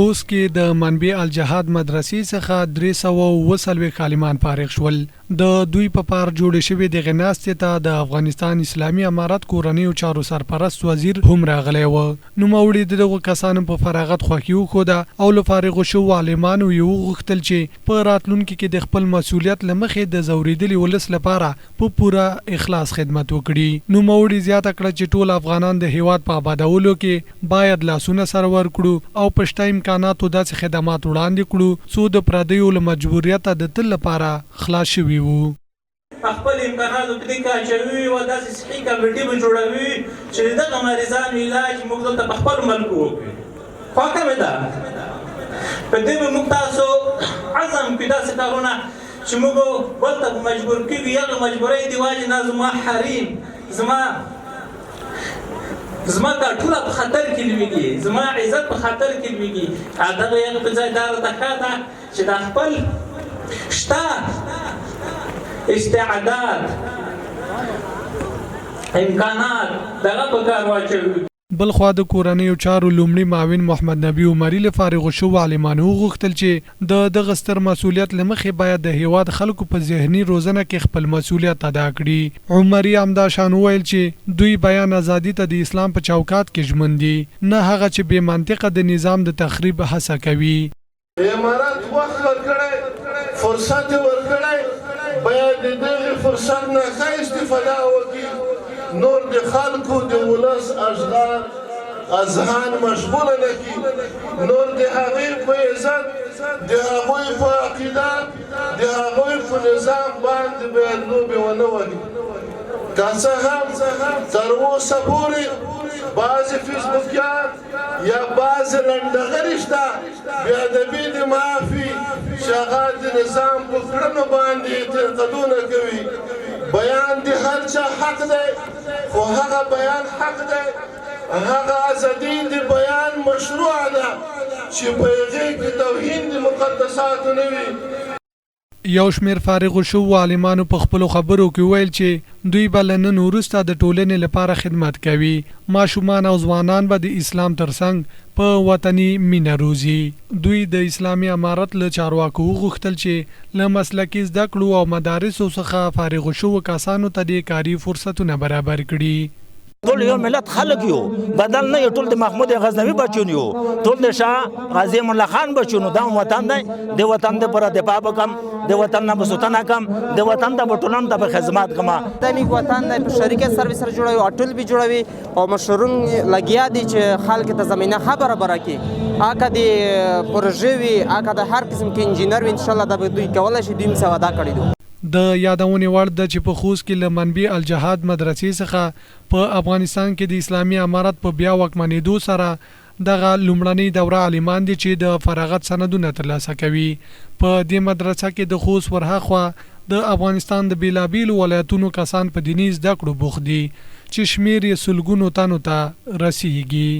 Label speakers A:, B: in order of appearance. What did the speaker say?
A: خوست کې د منبع الجهاد مدرسې څخه 340 عالمان فارغ شول. د دوی په پار جوړ شوی د غناستې ته د افغانستان اسلامي امارت کورنۍ او چارو سرپرست وزیر هم راغلی و. نو موري دغه کسانو په فراغت خوښي وښوده او له فارغ شو عالمانو یو غوښتل چې په راتلونکي کې د خپل مسولیت لمخې د زوریدلي ولس لپاره په پوره اخلاص خدمت وکړي. نو موري زیاته کړه چې ټول افغانان د هیواد په آبادولو کې باید لاسونه سره ورکړو او پښتا امکاناتو داسې خدمات وړاندې کړو څو د پردیو له مجبوریت د تل لپاره خلاص شوي وو.
B: خپل امکاناتو په دې کې اچوي او داسې صحي کمیټې به جوړوي چې دغه مریضانو علاج موږ دلته په خپل ملکو وکړو. خوښه مې ده په دې به موږ تاسو عزم کړو داسې کارونه چې موږ بل ته مجبور کېږو. هغه مجبورۍ د وجې نه زما حریم زما ټوله په خطر کې لویږي، زما عزت په خطر کې لویږي. دغه یو په ځای دا راته ښه ده چې دا خپل شته استعداد امکانات دغه په کار واچوي.
A: بل خوا د کورنۍ چارو لومړي معاون محمد نبی عمری له فارغ شو عالمانو غوښتل چې د غستر مسولیت لمخې باید د هیواد خلکو په ذهني روزنه کې خپل مسولیت ادا کړي. عمری همدا شان ویل چې دوی بیان ازادي ته د اسلام په چوکاټ کې ژمن دي، نه هغه چې بې منطقه د نظام د تخریب هڅه کوي.
C: امارات وخت ورکړی، فرصت ورکړی، باید د دغه فرصت نه ښه استفاده وکړي. نور د خلکو د ولس اذهان مشغوله نه کړي، نور د هغوی په عزت، د هغوی په عقیده، د هغوی په نظام باندې باید لوبې ونه وهي. که څه هم تر اوسه پورې بعضې فیسبوکیان یا بعضې لنډغري شته بې ادبي د معافي چې هغه د نظام په کړنو باندې تنقیدونه کوي. بیان د هر چا حق دی، خو هغه بیان حق دی، هغه ازادي د بیان مشروع ده چې په هغې کې توهین د مقدساتو نه وي.
A: یو شمیر فارغ شو عالمانو په خپلو خبرو کې ویل چې دوی به له نن وروسته د ټولنې لپاره خدمت کوي. ماشومان او ځوانان به د اسلام ترڅنګ په وطني مینه روزي. دوی د اسلامي امارت له چارواکو غوښتل چې له مسلکي زده کړو او مدارسو څخه فارغ شو کسانو ته د کاري فرصتونه برابر کړي.
D: ټول یو ملت خلک یو، بدل نه یو، ټول د محمود غزنوي بچون یو، ټول د شاه غازی امان الله خان بچون. دا وطن دی، د وطن د پر دفاع وکم، د وطن نه بسوتن کم، د وطن د بټولم د خدمات کما.
E: د نیک وطن د شریکه سرویس سره جوړوي، اټول به جوړوي او مشورون لګیا دي چې خلک ته زمينه خبره برکې اګه د پروژې وي، اګه د هر قسم کې انجینر وي. ان شاء الله دا به دوی کولای شي دوی مساواده کړي دي.
A: د یادونې وړ ده چې په خوست کې له منبع الجهاد مدرسې څخه په افغانستان کې د اسلامي امارت په بیا واکمنېدو سره دغه لومړنۍ دوره عالمان دي چې د فراغت سندونه ترلاسه کوي. په دې مدرسه کې د خوست ورهاخوا د افغانستان د بیلابیلو ولایتونو کسان په دیني زده کړو بوخت دي چې شمیر یې سلګونو تنو ته رسیږي.